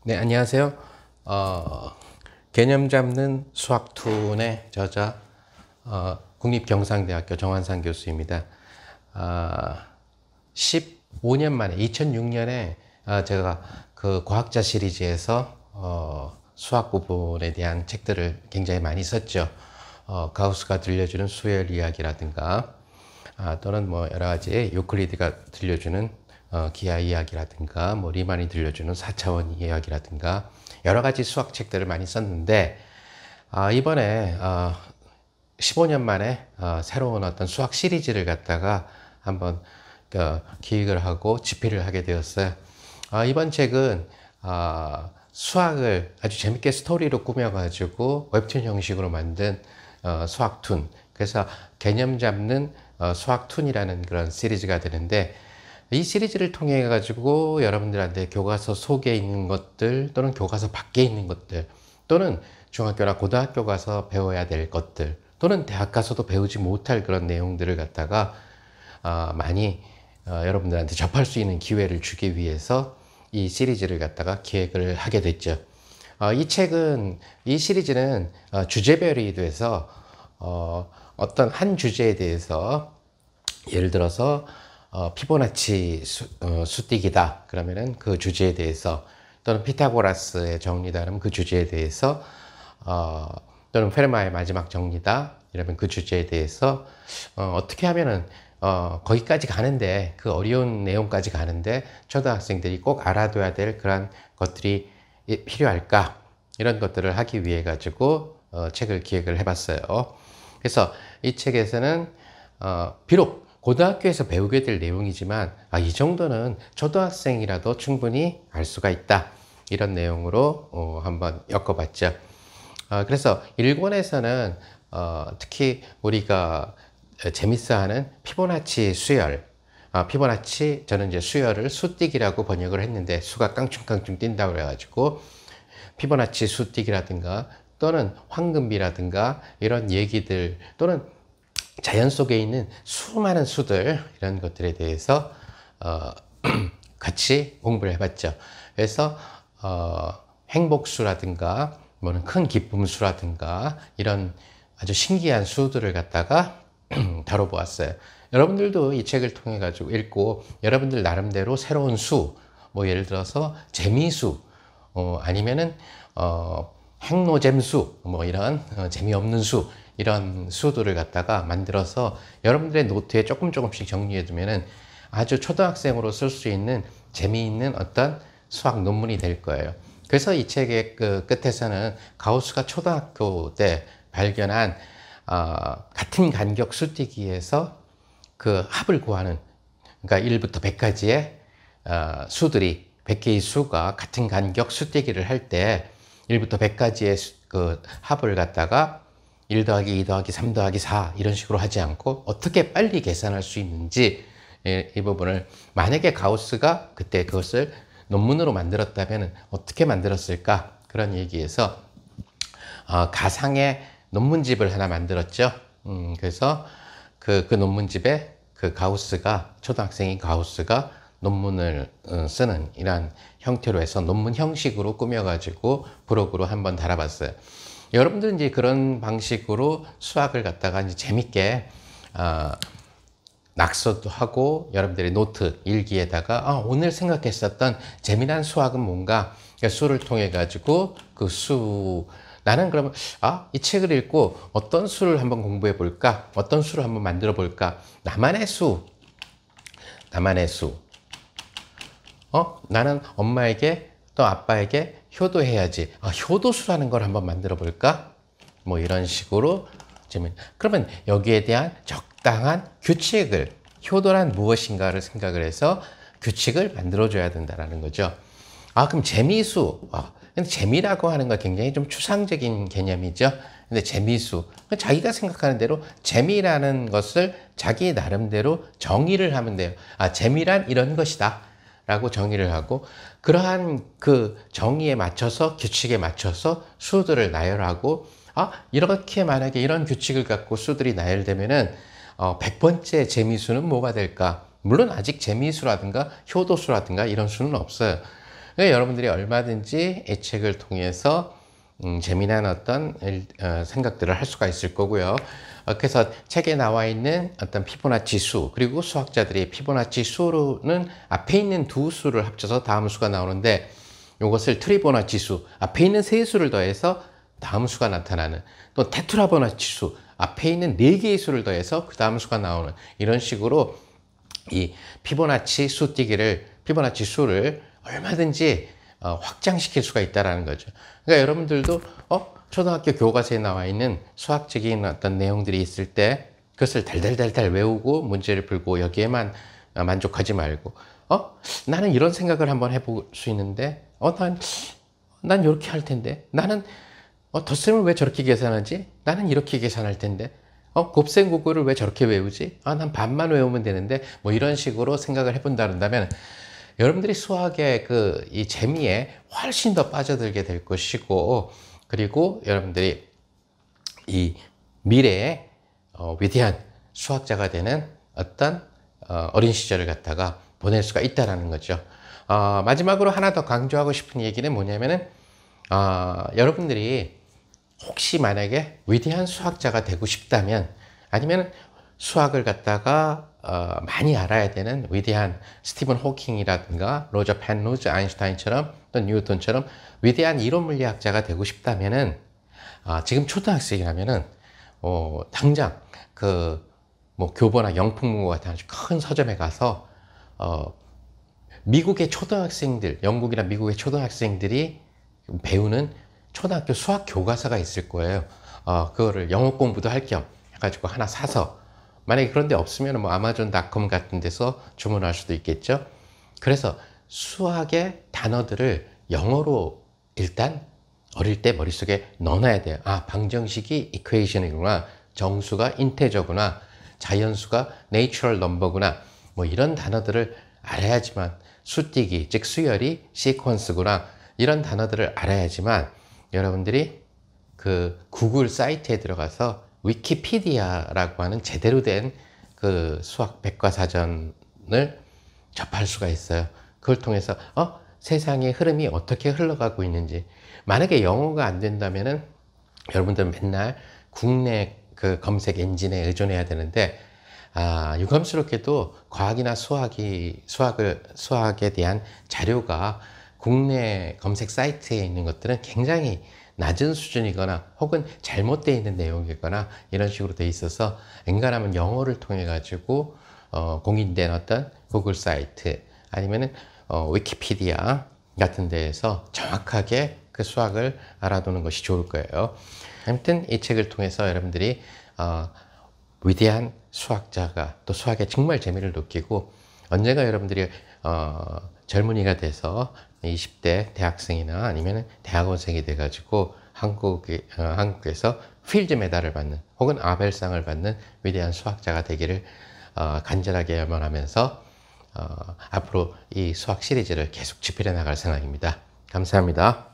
네, 안녕하세요. 개념 잡는 수학툰의 저자 국립경상대학교 정환산 교수입니다. 15년 만에 2006년에 제가 그 과학자 시리즈에서 수학 부분에 대한 책들을 굉장히 많이 썼죠. 가우스가 들려주는 수열 이야기라든가 또는 뭐 여러 가지 유클리드가 들려주는 기하 이야기라든가 뭐 리만이 들려주는 4차원 이야기라든가 여러 가지 수학 책들을 많이 썼는데 이번에 15년 만에 새로운 어떤 수학 시리즈를 갖다가 한번 기획을 하고 집필을 하게 되었어요. 이번 책은 수학을 아주 재밌게 스토리로 꾸며가지고 웹툰 형식으로 만든 수학툰, 그래서 개념 잡는 수학툰이라는 그런 시리즈가 되는데, 이 시리즈를 통해 가지고 여러분들한테 교과서 속에 있는 것들 또는 교과서 밖에 있는 것들 또는 중학교나 고등학교 가서 배워야 될 것들 또는 대학 가서도 배우지 못할 그런 내용들을 갖다가 많이 여러분들한테 접할 수 있는 기회를 주기 위해서 이 시리즈를 갖다가 기획을 하게 됐죠. 이 시리즈는 주제별이 돼서 어떤 한 주제에 대해서 예를 들어서 피보나치 수띠기다 그러면은 그 주제에 대해서, 또는 피타고라스의 정리다 그러면 그 주제에 대해서, 또는 페르마의 마지막 정리다 이러면 그 주제에 대해서 어떻게 하면은 거기까지 가는데, 그 어려운 내용까지 가는데 초등학생들이 꼭 알아둬야 될 그런 것들이 필요할까, 이런 것들을 하기 위해 가지고 책을 기획을 해봤어요. 그래서 이 책에서는 비록 고등학교에서 배우게 될 내용이지만 이 정도는 초등학생이라도 충분히 알 수가 있다, 이런 내용으로 한번 엮어봤죠. 그래서 1권에서는 특히 우리가 재밌어하는 피보나치 수열, 피보나치, 저는 이제 수열을 수띠기라고 번역을 했는데 수가 깡충깡충 뛴다고 그래가지고 피보나치 수띠기라든가 또는 황금비라든가 이런 얘기들, 또는 자연 속에 있는 수많은 수들, 이런 것들에 대해서 같이 공부를 해봤죠. 그래서 행복수라든가 뭐는 큰 기쁨수라든가 이런 아주 신기한 수들을 갖다가 다뤄보았어요. 여러분들도 이 책을 통해 가지고 읽고 여러분들 나름대로 새로운 수, 뭐 예를 들어서 재미수, 아니면은 행노잼수, 뭐 이런 재미없는 수, 이런 수들을 갖다가 만들어서 여러분들의 노트에 조금씩 정리해 두면은 아주 초등학생으로 쓸 수 있는 재미있는 어떤 수학 논문이 될 거예요. 그래서 이 책의 그 끝에서는 가우스가 초등학교 때 발견한 같은 간격 수띠기에서 그 합을 구하는, 그러니까 1부터 100까지의 수들이, 100개의 수가 같은 간격 수띠기를 할 때 1부터 100까지의 그 합을 갖다가 1 더하기 2 더하기 3 더하기 4 이런 식으로 하지 않고 어떻게 빨리 계산할 수 있는지, 이 부분을 만약에 가우스가 그때 그것을 논문으로 만들었다면 어떻게 만들었을까, 그런 얘기에서 가상의 논문집을 하나 만들었죠. 그래서 그 논문집에 그 가우스가, 초등학생인 가우스가 논문을 쓰는 이러한 형태로 해서 논문 형식으로 꾸며가지고 브로그로 한번 달아봤어요. 여러분들은 이제 그런 방식으로 수학을 갖다가 이제 재밌게 낙서도 하고 여러분들의 노트 일기에다가 오늘 생각했었던 재미난 수학은 뭔가, 그러니까 수를 통해 가지고 그 수, 나는 그러면 이 책을 읽고 어떤 수를 한번 공부해 볼까, 어떤 수를 한번 만들어 볼까, 나만의 수, 나는 엄마에게 또 아빠에게 효도해야지, 효도수라는 걸 한번 만들어 볼까, 뭐 이런 식으로. 그러면 여기에 대한 적당한 규칙을, 효도란 무엇인가를 생각을 해서 규칙을 만들어 줘야 된다는 거죠. 그럼 재미수, 근데 재미라고 하는 건 굉장히 좀 추상적인 개념이죠. 근데 재미수, 자기가 생각하는 대로 재미라는 것을 자기 나름대로 정의를 하면 돼요. 재미란 이런 것이다 라고 정의를 하고, 그러한 그 정의에 맞춰서, 규칙에 맞춰서 수들을 나열하고, 이렇게 만약에 이런 규칙을 갖고 수들이 나열되면은 100번째 재미수는 뭐가 될까? 물론 아직 재미수라든가 효도수라든가 이런 수는 없어요. 그러니까 여러분들이 얼마든지 이 책을 통해서 재미난 어떤 생각들을 할 수가 있을 거고요. 그래서 책에 나와 있는 어떤 피보나치 수, 그리고 수학자들이 피보나치 수로는 앞에 있는 두 수를 합쳐서 다음 수가 나오는데, 이것을 트리보나치 수, 앞에 있는 세 수를 더해서 다음 수가 나타나는, 또 테트라보나치 수, 앞에 있는 네 개의 수를 더해서 그 다음 수가 나오는, 이런 식으로 이 피보나치 피보나치 수를 얼마든지 확장시킬 수가 있다는 거죠. 그러니까 여러분들도 초등학교 교과서에 나와 있는 수학적인 어떤 내용들이 있을 때 그것을 달달달달 외우고 문제를 풀고 여기에만 만족하지 말고, 나는 이런 생각을 한번 해볼 수 있는데, 난 이렇게 할 텐데, 나는 덧셈을 왜 저렇게 계산하지? 나는 이렇게 계산할 텐데, 곱셈 구구를 왜 저렇게 외우지? 난 반만 외우면 되는데, 뭐 이런 식으로 생각을 해본다 그런다면 여러분들이 수학의 이 재미에 훨씬 더 빠져들게 될 것이고, 그리고 여러분들이 이 미래에 위대한 수학자가 되는 어떤 어린 시절을 갖다가 보낼 수가 있다는 거죠. 마지막으로 하나 더 강조하고 싶은 얘기는 뭐냐면은, 여러분들이 혹시 만약에 위대한 수학자가 되고 싶다면, 아니면 수학을 갖다가 많이 알아야 되는 위대한 스티븐 호킹이라든가 로저 펜로즈, 아인슈타인처럼 또 뉴턴처럼 위대한 이론 물리학자가 되고 싶다면은, 지금 초등학생이라면은 당장 뭐 교보나 영풍문고 같은 아주 큰 서점에 가서 미국의 초등학생들, 영국이나 미국의 초등학생들이 배우는 초등학교 수학 교과서가 있을 거예요. 그거를 영어 공부도 할 겸 해가지고 하나 사서, 만약에 그런 데 없으면 뭐 아마존닷컴 같은 데서 주문할 수도 있겠죠. 그래서 수학의 단어들을 영어로 일단 어릴 때 머릿속에 넣어놔야 돼요. 방정식이 이퀘이션이구나, 정수가 인테저구나, 자연수가 내추럴 넘버구나, 뭐 이런 단어들을 알아야지만, 수띠기 즉 수열이 시퀀스구나, 이런 단어들을 알아야지만 여러분들이 그 구글 사이트에 들어가서 위키피디아라고 하는 제대로 된 그 수학 백과사전을 접할 수가 있어요. 그걸 통해서 세상의 흐름이 어떻게 흘러가고 있는지. 만약에 영어가 안 된다면은 여러분들은 맨날 국내 그 검색 엔진에 의존해야 되는데, 유감스럽게도 과학이나 수학에 대한 자료가 국내 검색 사이트에 있는 것들은 굉장히 낮은 수준이거나 혹은 잘못되어 있는 내용이거나 이런 식으로 돼 있어서, 엔간하면 영어를 통해 가지고 공인된 어떤 구글 사이트 아니면은 위키피디아 같은 데에서 정확하게 그 수학을 알아두는 것이 좋을 거예요. 아무튼 이 책을 통해서 여러분들이 위대한 수학자가, 또 수학에 정말 재미를 느끼고, 언젠가 여러분들이 젊은이가 돼서 20대 대학생이나 아니면 대학원생이 돼가지고 한국에서 필드 메달을 받는 혹은 아벨상을 받는 위대한 수학자가 되기를 간절하게 염원하면서 앞으로 이 수학 시리즈를 계속 집필해 나갈 생각입니다. 감사합니다.